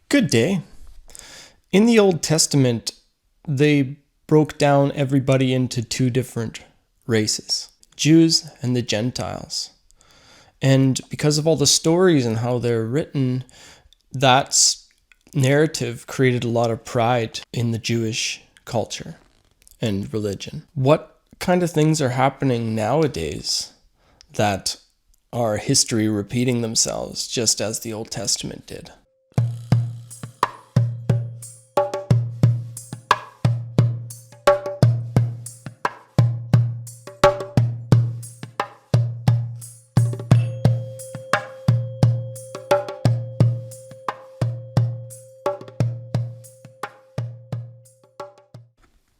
Good day. In the Old Testament, they broke down everybody into two different races, Jews and the Gentiles. And because of all the stories and how they're written, that narrative created a lot of pride in the Jewish culture and religion. What kind of things are happening nowadays that are history repeating themselves just as the Old Testament did?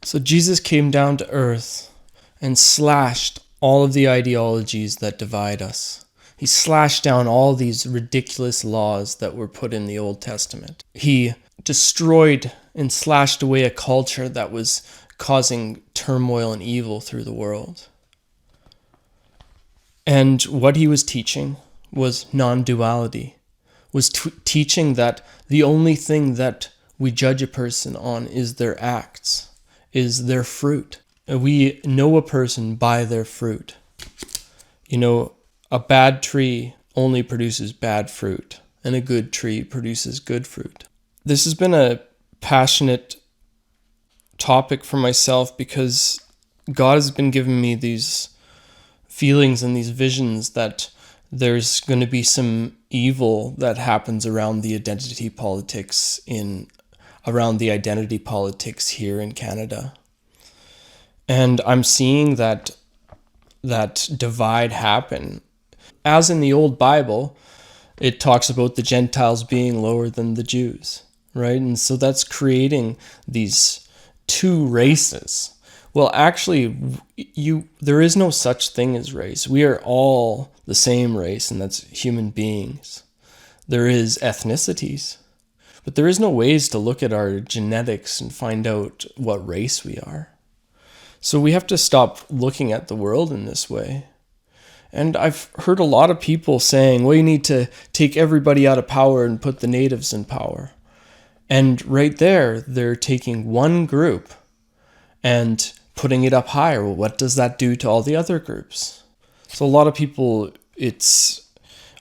So Jesus came down to earth and slashed all of the ideologies that divide us. He slashed down all these ridiculous laws that were put in the Old Testament. He destroyed and slashed away a culture that was causing turmoil and evil through the world. And what he was teaching was non-duality, was teaching that the only thing that we judge a person on is their acts, is their fruit. We know a person by their fruit. A bad tree only produces bad fruit, and a good tree produces good fruit. This has been a passionate topic for myself because God has been giving me these feelings and these visions that there's going to be some evil that happens around the identity politics here in Canada. And I'm seeing that divide happen. As in the old Bible, it talks about the Gentiles being lower than the Jews, right? And so that's creating these two races. Well, actually, there is no such thing as race. We are all the same race, and that's human beings. There is ethnicities, but there is no ways to look at our genetics and find out what race we are. So we have to stop looking at the world in this way. And I've heard a lot of people saying, well, you need to take everybody out of power and put the natives in power. And right there, they're taking one group and putting it up higher. Well, what does that do to all the other groups? So a lot of people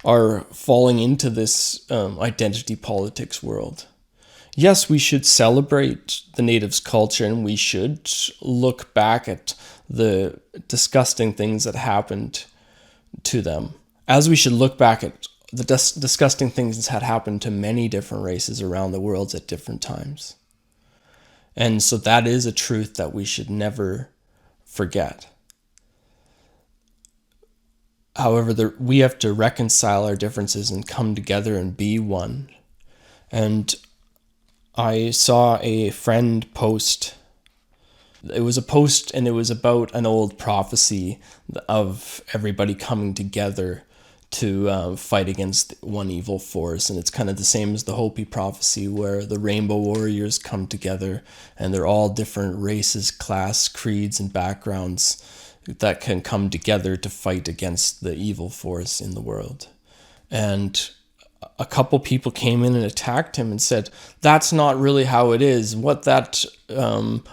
are falling into this identity politics world. Yes, we should celebrate the natives' culture, and we should look back at the disgusting things that happened to them, as we should look back at the disgusting things that had happened to many different races around the world at different times. And so that is a truth that we should never forget. However, we have to reconcile our differences and come together and be one. And I saw a friend post. It was a post, and it was about an old prophecy of everybody coming together to fight against one evil force. And it's kind of the same as the Hopi prophecy, where the Rainbow Warriors come together, and they're all different races, class, creeds, and backgrounds that can come together to fight against the evil force in the world. And a couple people came in and attacked him and said, that's not really how it is. What that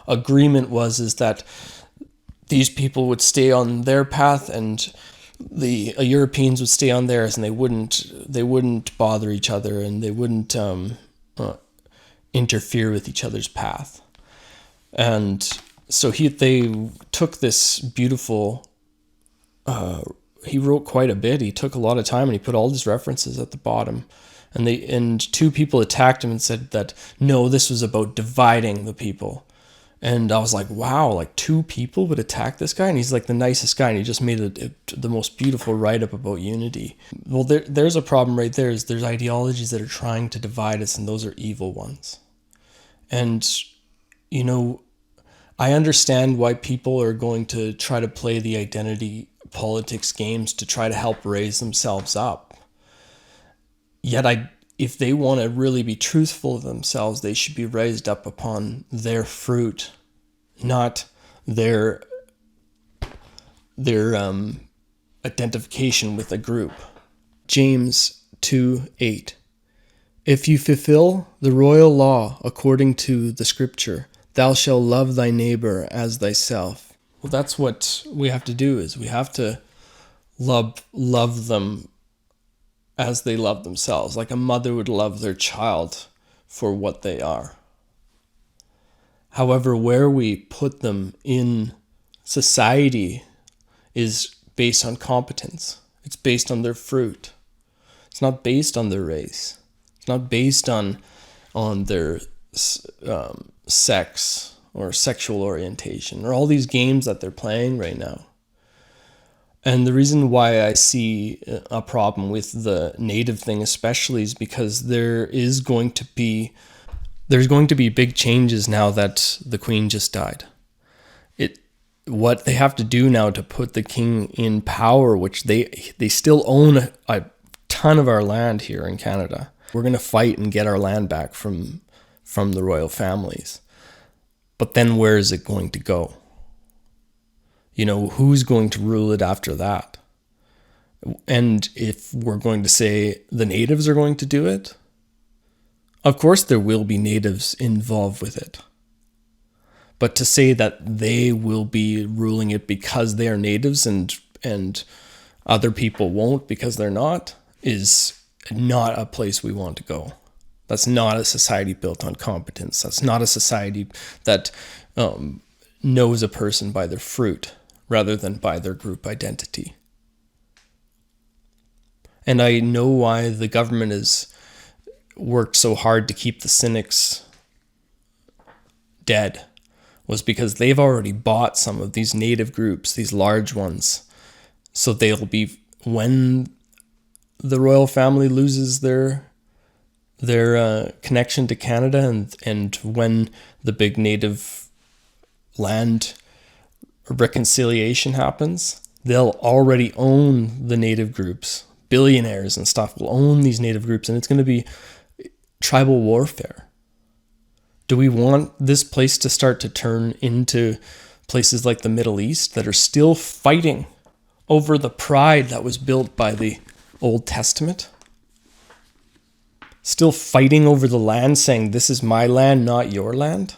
agreement was is that these people would stay on their path and the Europeans would stay on theirs, and they wouldn't bother each other, and they wouldn't interfere with each other's path. And so they took this beautiful, he wrote quite a bit. He took a lot of time, and he put all these references at the bottom. And two people attacked him and said that, no, this was about dividing the people. And I was like, wow, like two people would attack this guy? And he's like the nicest guy, and he just made the most beautiful write-up about unity. Well, there's a problem right there. There's ideologies that are trying to divide us, and those are evil ones. And, I understand why people are going to try to play the identity politics games to try to help raise themselves up. Yet if they want to really be truthful of themselves, they should be raised up upon their fruit, not their identification with a group. James 2:8. If you fulfill the royal law according to the scripture, thou shalt love thy neighbor as thyself. Well, that's what we have to do, is we have to love them as they love themselves, like a mother would love their child for what they are. However, where we put them in society is based on competence. It's based on their fruit. It's not based on their race. It's not based on their sex or sexual orientation or all these games that they're playing right now. And the reason why I see a problem with the native thing especially is because there's going to be big changes now that the Queen just died. What they have to do now to put the king in power, which they still own a ton of our land here in Canada. We're going to fight and get our land back from the royal families. But then where is it going to go? Who's going to rule it after that? And if we're going to say the natives are going to do it, of course there will be natives involved with it. But to say that they will be ruling it because they are natives and other people won't because they're not is not a place we want to go. That's not a society built on competence. That's not a society that knows a person by their fruit rather than by their group identity. And I know why the government has worked so hard to keep the cynics dead, was because they've already bought some of these native groups, these large ones. So they'll be, when the royal family loses their connection to Canada and when the big native land reconciliation happens, they'll already own the native groups. Billionaires and stuff will own these native groups, and it's going to be tribal warfare. Do we want this place to start to turn into places like the Middle East that are still fighting over the pride that was built by the Old Testament? Still fighting over the land, saying, this is my land, not your land?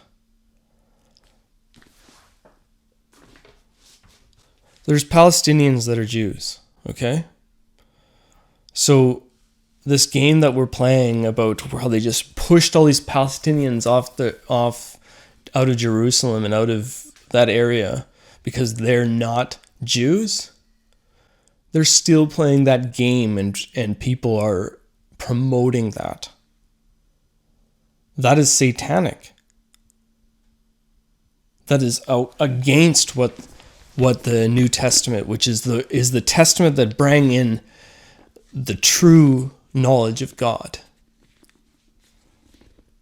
There's Palestinians that are Jews, okay? So this game that we're playing about how they just pushed all these Palestinians out of Jerusalem and out of that area because they're not Jews, they're still playing that game, and people are promoting that. That is satanic. That is against what the New Testament, which is the testament that bring in the true knowledge of God.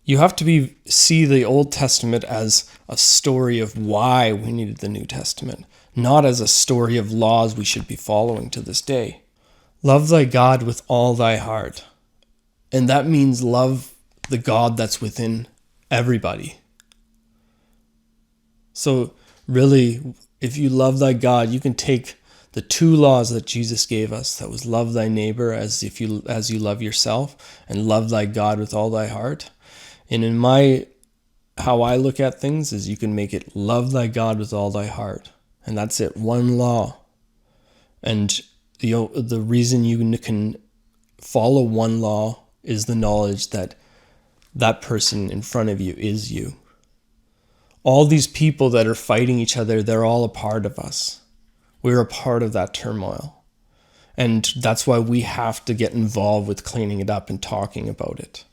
You have to see the Old Testament as a story of why we needed the New Testament, not as a story of laws we should be following to this day. Love thy God with all thy heart. And that means love the God that's within everybody. So really, if you love thy God, you can take the two laws that Jesus gave us, that was love thy neighbor as you love yourself, and love thy God with all thy heart. And how I look at things is you can make it love thy God with all thy heart. And that's it, one law. And the reason you can follow one law is the knowledge that that person in front of you is you. All these people that are fighting each other, they're all a part of us. We're a part of that turmoil. And that's why we have to get involved with cleaning it up and talking about it.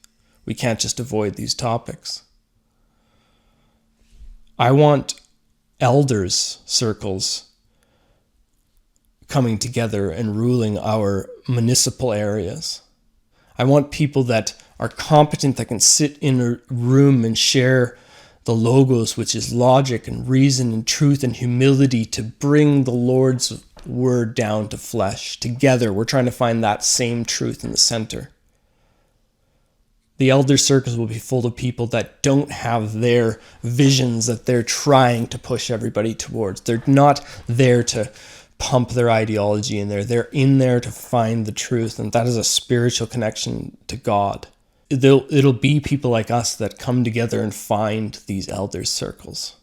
We can't just avoid these topics. I want elders circles coming together and ruling our municipal areas. I want people that are competent, that can sit in a room and share the logos, which is logic and reason and truth and humility, to bring the Lord's word down to flesh. Together, we're trying to find that same truth in the center. The elder circles will be full of people that don't have their visions that they're trying to push everybody towards. They're not there to pump their ideology in there. They're in there to find the truth, and that is a spiritual connection to God. it'll be people like us that come together and find these elder circles.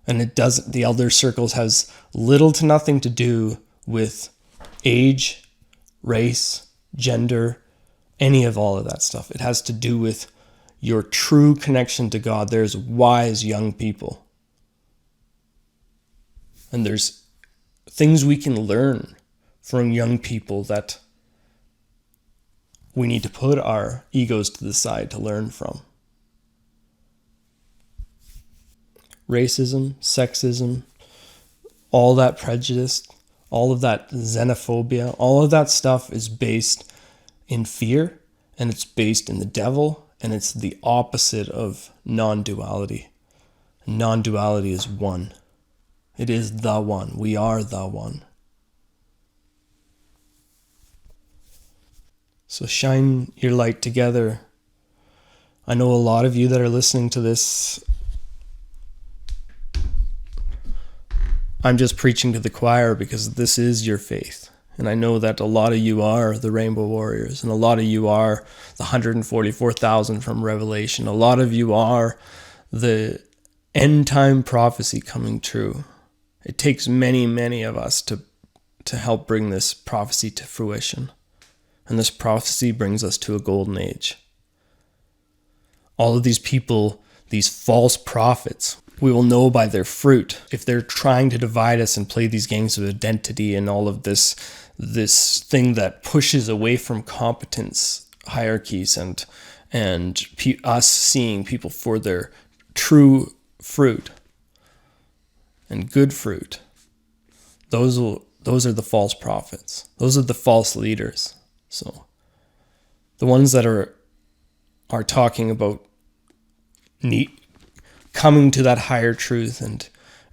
And the elder circles has little to nothing to do with age, race, gender, any of all of that stuff. It has to do with your true connection to God. There's wise young people. And there's things we can learn from young people that we need to put our egos to the side to learn from. Racism, sexism, all that prejudice, all of that xenophobia, all of that stuff is based in fear, and it's based in the devil, and it's the opposite of non-duality. Non-duality is one. It is the one. We are the one. So shine your light together. I know a lot of you that are listening to this, I'm just preaching to the choir because this is your faith. And I know that a lot of you are the Rainbow Warriors, and a lot of you are the 144,000 from Revelation. A lot of you are the end time prophecy coming true. It takes many, many of us to help bring this prophecy to fruition. And this prophecy brings us to a golden age. All of these people, these false prophets, we will know by their fruit. If they're trying to divide us and play these games of identity and all of this thing that pushes away from competence hierarchies and us seeing people for their true fruit and good fruit, those are the false prophets. Those are the false leaders. So the ones that are talking about coming to that higher truth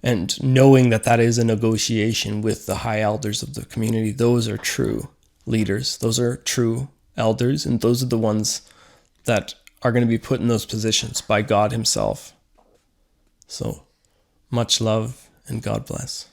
and knowing that is a negotiation with the high elders of the community, those are true leaders. Those are true elders, and those are the ones that are going to be put in those positions by God himself. So much love and God bless.